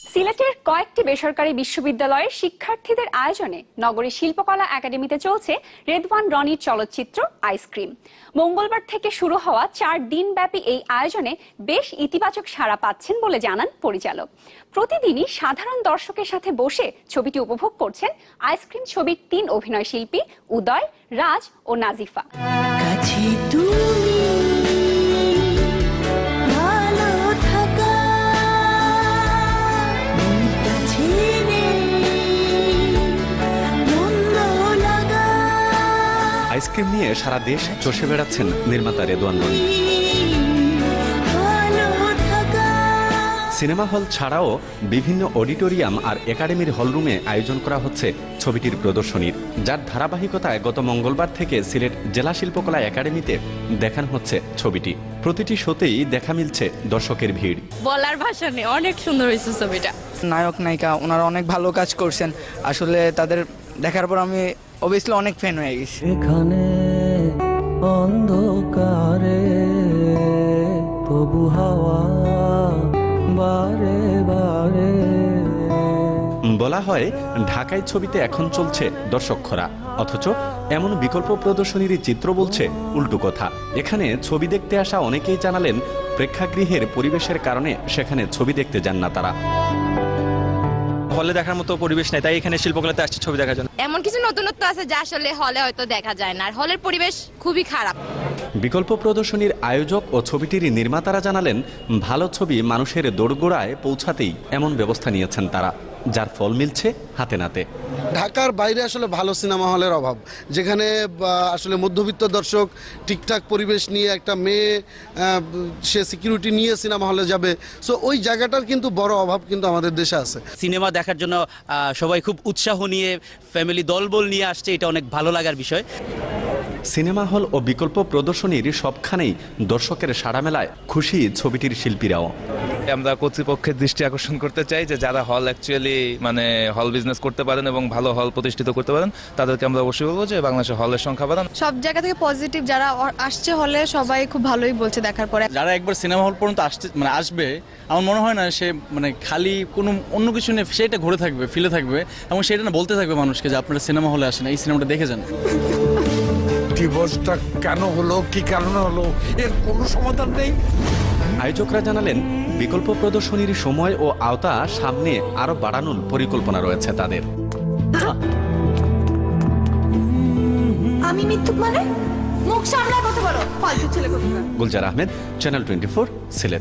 সিলেটের কয়েকটি বেসরকারি বিশ্ববিদ্যালয়ের শিক্ষার্থীদের আয়োজনে নগরী শিল্পকলা একাডেমিতে চলছে রেদওয়ান রনির চলচ্চিত্র আইসক্রিম। মঙ্গলবার থেকে শুরু হওয়া 4 দিনব্যাপী এই আয়োজনে বেশ ইতিবাচক সাড়া পাচ্ছেন বলে জানান পরিচালক। প্রতিদিনই সাধারণ দর্শকের সাথে বসে ছবিটি উপভোগ করছেন আইসক্রিম ছবির 3 অভিনয় শিল্পী উদয়, রাজ ও নাজিফা। আইসক্রিম নিয়ে সারা দেশ চষে বেড়াচ্ছেন নির্মাতা রেদওয়ান রনি। সিনেমা হল ছাড়াও বিভিন্ন অডিটোরিয়াম আর একাডেমির হলরুমে আয়োজন করা হচ্ছে ছবিটির প্রদর্শনীর, যার ধারাবাহিকতায় গত মঙ্গলবার থেকে সিলেট জেলা শিল্পকলা একাডেমিতে দেখানো হচ্ছে ছবিটি। প্রতিটি শোতেই দেখা মিলছে দর্শকের ভিড়। বলার ভাষা নেই, অনেক সুন্দর হয়েছে ছবিটা। নায়ক নায়িকা ওনারা অনেক ভালো কাজ করছেন, আসলে তাদের দেখার পর আমি অবভিয়াসলি অনেক ফ্যান হয়ে গেছি। এখানে অন্ধকারে তবু হাওয়া বারে বারে। বলা হয় ঢাকায় ছবিতে এখন চলছে দর্শক খরা, অথচ এমন বিকল্প প্রদর্শনীর চিত্র বলছে উল্টো কথা। এখানে ছবি দেখতে আসা অনেকেই জানালেন প্রেক্ষাগৃহের পরিবেশের কারণে সেখানে ছবি দেখতে যান না তারা। হলে দেখার মতো পরিবেশ নেই, তাই এখানে শিল্পকলাতে আসছে ছবি দেখার জন্য। এমন কিছু নতুনত্ব আছে যা আসলে হলে হয়তো দেখা যায় না, আর হলের পরিবেশ খুবই খারাপ। বিকল্প প্রদর্শনীর আয়োজক ও ছবিটির নির্মাতারা জানালেন ভালো ছবি মানুষের দোরগোড়ায় পৌঁছাতেই এমন ব্যবস্থা নিয়েছেন তারা, যার ফল মিলছে হাতে নাতে। ঢাকার বাইরে আসলে ভালো সিনেমা হলের অভাব, যেখানে আসলে মধ্যবিত্ত দর্শক ঠিকঠাক পরিবেশ নিয়ে একটা মেয়ে সে সিকিউরিটি নিয়ে সিনেমা হলে যাবে, সো ওই জায়গাটার কিন্তু বড় অভাব কিন্তু আমাদের দেশে আছে। সিনেমা দেখার জন্য সবাই খুব উৎসাহ নিয়ে ফ্যামিলি দলবল নিয়ে আসছে, এটা অনেক ভালো লাগার বিষয়। সিনেমা হল ও বিকল্প প্রদর্শনীর সবখানেই দর্শকের সাড়া মেলায় খুশি ছবিটির শিল্পীরাও। আমরা কর্তৃপক্ষের দৃষ্টি আকর্ষণ করতে চাই যে যারা হল অ্যাকচুয়ালি হল বিজনেস করতে পারেন এবং ভালো হল প্রতিষ্ঠিত করতে পারেন, তাদেরকে আমরা অবশ্যই বলবো যে বাংলাদেশে হলের সংখ্যা বাড়ান। সব জায়গা থেকে পজিটিভ যারা আসছে হলে সবাই খুব ভালোই বলছে দেখার পরে। যারা একবার সিনেমা হল পর্যন্ত আসবে আমার মনে হয় না সে খালি কোনো অন্য কিছু নিয়ে সেটা ঘুরে থাকবে, ফিলে থাকবে এবং সেটা না বলতে থাকবে মানুষকে যে আপনারা সিনেমা হলে আসেন, এই সিনেমাটা দেখে যান। ডিভোর্সটা কেন হলো, কি কারণে হলো, এর কোনো সমাধান নেই। আয়োজকরা জানালেন বিকল্প প্রদর্শনীর সময় ও আওতা সামনে আরো বাড়ানোর পরিকল্পনা রয়েছে তাদের। আমি মিথ্যুক মানে মুখ সামলায় কথা বলো, ফালতু ছেলে কোথাকার। গুলজার আহমেদ, চ্যানেল 24, সিলেট।